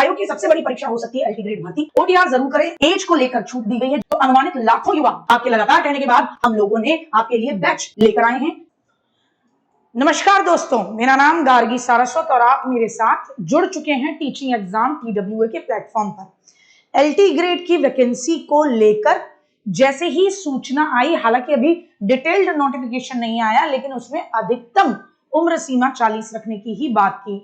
आयोग की सबसे बड़ी परीक्षा हो सकती है एलटी ग्रेड भर्ती। ओटीआर जरूर करें, एज को लेकर छूट दी गई है। तो अनुमानित लाखों युवा आपके लगातार कहने के बाद हम लोगों ने आपके लिए बैच लेकर आए हैं। नमस्कार दोस्तों, मेरा नाम गार्गी सारस्वत और आप मेरे साथ जुड़ चुके हैं टीचिंग एग्जाम TWA के प्लेटफॉर्म पर। एलटी ग्रेड की वैकेंसी को लेकर जैसे ही सूचना आई, हालांकि अभी डिटेल्ड नोटिफिकेशन नहीं आया, लेकिन उसमें अधिकतम उम्र सीमा 40 रखने की ही बात की।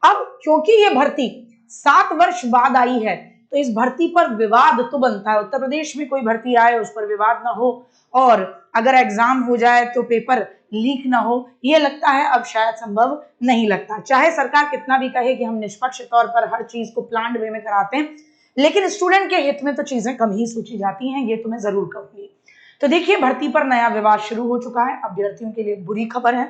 अब क्योंकि ये भर्ती 7 वर्ष बाद आई है, तो इस भर्ती पर विवाद तो बनता है। उत्तर प्रदेश में कोई भर्ती आए उस पर विवाद ना हो, और अगर एग्जाम हो जाए तो पेपर लीक ना हो, ये लगता है अब शायद संभव नहीं लगता। चाहे सरकार कितना भी कहे कि हम निष्पक्ष तौर पर हर चीज को प्लान्ड वे में कराते हैं, लेकिन स्टूडेंट के हित में तो चीजें कम ही सोची जाती हैं, ये तो मैं जरूर कहूंगी। तो देखिए, भर्ती पर नया विवाद शुरू हो चुका है। अभ्यर्थियों के लिए बुरी खबर है।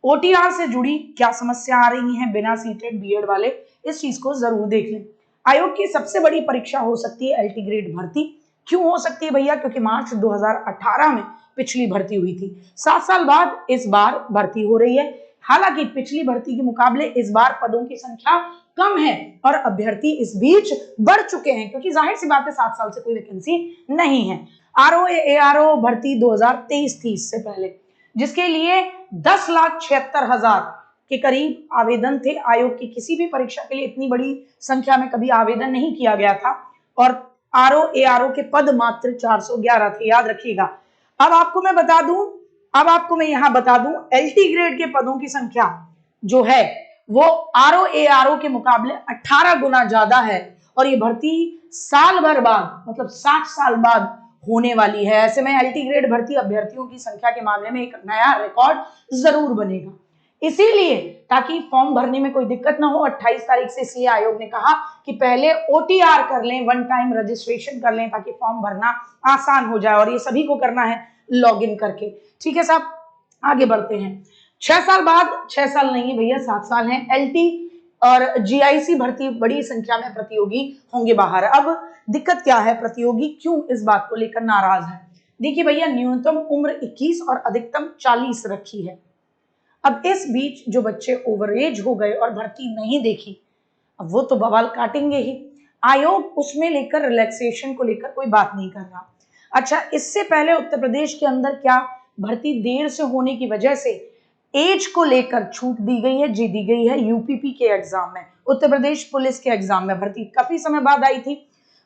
ओटीआर से जुड़ी क्या समस्या आ रही है, बिना सीटेड बीएड वाले, इस चीज को जरूर देख लें। आयोग की सबसे बड़ी परीक्षा हो सकती है एलटी ग्रेड भर्ती। क्यों हो सकती है भैया? क्योंकि मार्च 2018 में पिछली भर्ती हुई थी। 7 साल बाद इस बार भर्ती हो रही है। हालांकि पिछली भर्ती के मुकाबले इस बार पदों की संख्या कम है और अभ्यर्थी इस बीच बढ़ चुके हैं, क्योंकि जाहिर सी बात है 7 साल से कोई वैकेंसी नहीं है। ARO भर्ती 2023 थी इससे पहले, जिसके लिए 10,76,000 के करीब आवेदन थे। आयोग की किसी भी परीक्षा के लिए इतनी बड़ी संख्या में कभी आवेदन नहीं किया गया था, और ARO के पद मात्र 411 थे, याद रखिएगा। अब आपको मैं यहां बता दूं एलटी ग्रेड के पदों की संख्या जो है वो ARO के मुकाबले 18 गुना ज्यादा है, और ये भर्ती साल भर बाद, मतलब 60 साल बाद होने वाली है। ऐसे में एलटी ग्रेड भर्ती अभ्यर्थियों की संख्या के मामले में एक नया रिकॉर्ड जरूर बनेगा। इसीलिए ताकि फॉर्म भरने में कोई दिक्कत ना हो, 28 तारीख से सीए आयोग ने कहा कि पहले ओटीआर कर लें, वन टाइम रजिस्ट्रेशन कर लें, ताकि फॉर्म भरना आसान हो जाए। और ये सभी को करना है लॉगिन करके। ठीक है साहब, आगे बढ़ते हैं। 6 साल बाद, 6 साल नहीं है भैया, 7 साल है, एलटी और जीआईसी भर्ती बड़ी संख्या में प्रतियोगी होंगे बाहर। अब दिक्कत क्या है, प्रतियोगी क्यों इस बात को लेकर नाराज है? देखिए भैया, न्यूनतम उम्र 21 और अधिकतम 40 रखी है। अब इस बीच जो बच्चे ओवरएज हो गए और भर्ती नहीं देखी, अब वो तो बवाल काटेंगे ही। आयोग उसमें लेकर रिलैक्सेशन को लेकर कोई बात नहीं कर रहा। अच्छा, इससे पहले उत्तर प्रदेश के अंदर क्या भर्ती देर से होने की वजह से एज को लेकर छूट दी गई है? जी दी गई है। यूपीपी के एग्जाम में, उत्तर प्रदेश पुलिस के एग्जाम में भर्ती काफी समय बाद आई थी।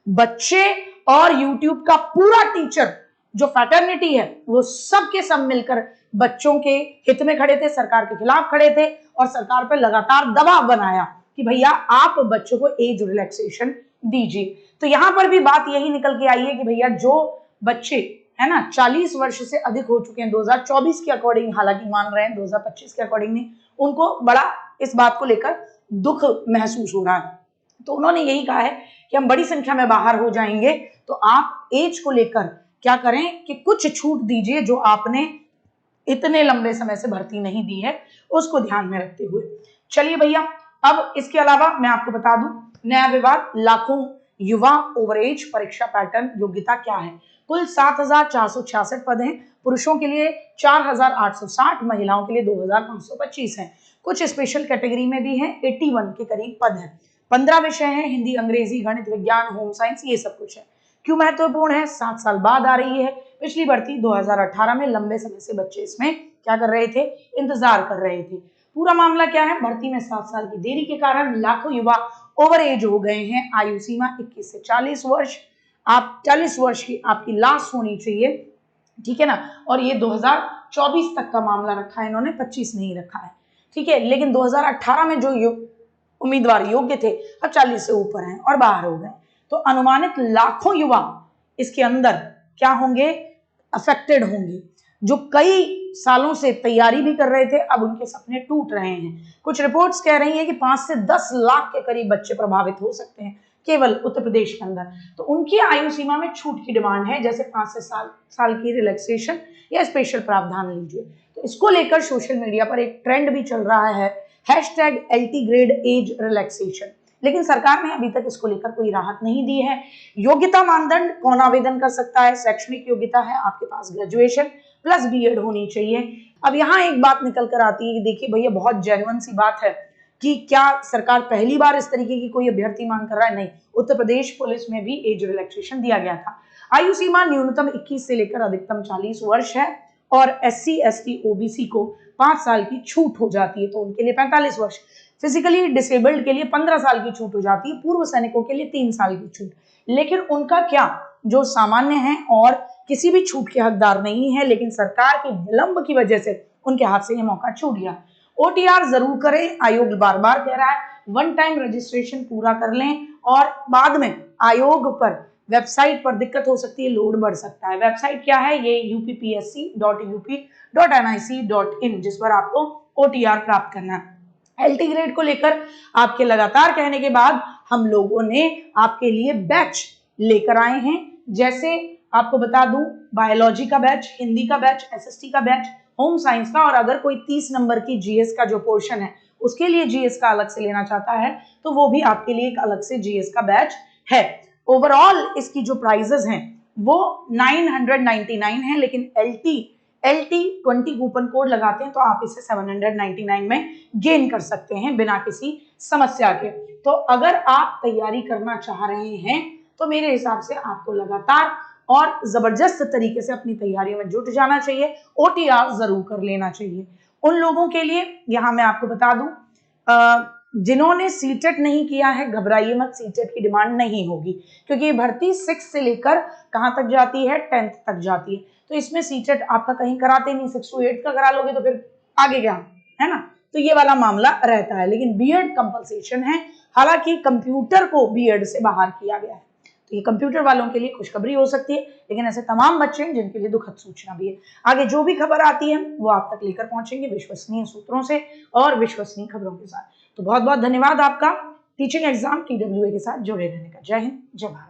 बच्चे और यूट्यूब का पूरा टीचर जो फैटर्निटी है, वो सब के सब मिलकर बच्चों के हित में खड़े थे, सरकार के खिलाफ खड़े थे, और सरकार पर लगातार दबाव बनाया कि भैया आप बच्चों को एज रिलैक्सेशन दीजिए। तो यहां पर भी बात यही निकल के आई है कि भैया जो बच्चे है ना 40 वर्ष से अधिक हो चुके हैं 2024 के अकॉर्डिंग, हालांकि मान रहे हैं 2025 के अकॉर्डिंग नहीं, उनको बड़ा इस बात को लेकर दुख महसूस हो रहा है। तो उन्होंने यही कहा है कि हम बड़ी संख्या में बाहर हो जाएंगे, तो आप एज को लेकर क्या करें कि कुछ छूट दीजिए, जो आपने इतने लंबे समय से भर्ती नहीं दी है, उसको ध्यान में रखते हुए। चलिए भैया, अब इसके अलावा मैं आपको बता दूं नया विवाद, लाखों युवा ओवरएज, परीक्षा पैटर्न, योग्यता क्या है। कुल 7,466 पद हैं। पुरुषों के लिए 4,860, महिलाओं के लिए 2,525 हैं। कुछ स्पेशल कैटेगरी में भी हैं, 81 के करीब पद हैं। 15 विषय हैं, हिंदी, अंग्रेजी, गणित, विज्ञान, होम साइंस, ये सब कुछ है। क्यों महत्वपूर्ण है? 7 साल बाद आ रही है। पिछली भर्ती 2018 में, लंबे समय से बच्चे इसमें क्या कर रहे थे? इंतजार कर रहे थे। पूरा मामला क्या है? भर्ती में 7 साल की देरी के कारण लाखों युवा ओवर एज हो गए हैं। आयु सीमा 21 से 40 वर्ष। आप 40 वर्ष की आपकी लास्ट होनी चाहिए, ठीक है ना। और ये 2024 तक का मामला रखा है इन्होंने, 25 नहीं रखा है, ठीक है। लेकिन 2018 में जो उम्मीदवार योग्य थे, अब 40 से ऊपर हैं और बाहर हो गए। तो अनुमानित लाखों युवा इसके अंदर क्या होंगे? अफेक्टेड होंगे, जो कई सालों से तैयारी भी कर रहे थे, अब उनके सपने टूट रहे हैं। कुछ रिपोर्ट्स कह रही हैं कि 5 से 10 लाख के करीब बच्चे प्रभावित हो सकते हैं केवल उत्तर प्रदेश के अंदर। तो उनकी आयु सीमा में छूट की डिमांड है, जैसे 5 से 7 साल की रिलैक्सेशन या स्पेशल प्रावधान लीजिए। तो इसको लेकर सोशल मीडिया पर एक ट्रेंड भी चल रहा है, #LT ग्रेड एज रिलैक्सेशन। लेकिन सरकार ने अभी तक इसको लेकर कोई राहत नहीं दी है। योग्यता मानदंड, कौन आवेदन कर सकता है? शैक्षणिक योग्यता है आपके पास ग्रेजुएशन प्लस बीएड होनी चाहिए। अब यहाँ एक बात निकल कर आती है कि देखिए भैया, बहुत जेन्युइन सी बात है कि क्या सरकार पहली बार इस तरीके की कोई अभ्यर्थी मांग कर रहा है? नहीं, उत्तर प्रदेश पुलिस में भी एज रिलैक्सेशन दिया गया था। आयु सीमा न्यूनतम 21 से लेकर अधिकतम 40 वर्ष है और SC ST OBC को 5 साल की छूट हो जाती है, तो उनके लिए 45 वर्ष। फिजिकली डिसेबल्ड के लिए 15 साल की छूट हो जाती है, पूर्व सैनिकों के लिए 3 साल की छूट। लेकिन उनका क्या, जो सामान्य है और किसी भी छूट के हकदार नहीं है, लेकिन सरकार के विलंब की वजह से उनके हाथ से ये मौका छूट गया। OTR जरूर करें, आयोग बार बार कह रहा है, वन टाइम रजिस्ट्रेशन पूरा कर लें और बाद में आयोग पर वेबसाइट पर दिक्कत हो सकती है, लोड बढ़ सकता है। वेबसाइट क्या है? ये uppsc.up.nic.in, जिस पर आपको OTR प्राप्त करना है। LT ग्रेड को लेकर आपके लगातार कहने के बाद हम लोगों ने आपके लिए बैच लेकर आए हैं। जैसे आपको बता दूं, बायोलॉजी का बैच, हिंदी का बैच, SST का बैच, होम साइंस का, और अगर कोई 30 नंबर की GS का जो पोर्शन है उसके लिए GS का अलग से लेना चाहता है तो वो भी आपके लिए एक अलग से GS का बैच है। ओवरऑल इसकी जो प्राइजेस हैं वो 999 है, लेकिन LT 20 कूपन कोड लगाते हैं तो आप इसे 799 में गेन कर सकते हैं बिना किसी समस्या के। तो अगर आप तैयारी करना चाह रहे हैं तो मेरे हिसाब से आपको लगातार और जबरदस्त तरीके से अपनी तैयारियों में जुट जाना चाहिए, OTR जरूर कर लेना चाहिए। उन लोगों के लिए यहां मैं आपको बता दूं, जिन्होंने सीटेट नहीं किया है, घबराइए मत, सीटेट की डिमांड नहीं होगी, क्योंकि ये भर्ती 6 से लेकर कहां तक जाती है? 10th तक जाती है। तो इसमें सीटेट आपका कहीं कराते नहीं, 6 to 8 का करा लोगे तो फिर आगे क्या है ना, तो ये वाला मामला रहता है। लेकिन बीएड कंपल्सेशन है, हालांकि कंप्यूटर को बीएड से बाहर किया गया है, तो ये कंप्यूटर वालों के लिए खुशखबरी हो सकती है, लेकिन ऐसे तमाम बच्चे हैं जिनके लिए दुखद सूचना भी है। आगे जो भी खबर आती है वो आप तक लेकर पहुंचेंगे विश्वसनीय सूत्रों से और विश्वसनीय खबरों के साथ। तो बहुत बहुत धन्यवाद आपका टीचिंग एग्जाम TWA के साथ जुड़े रहने का। जय हिंद, जय भारत।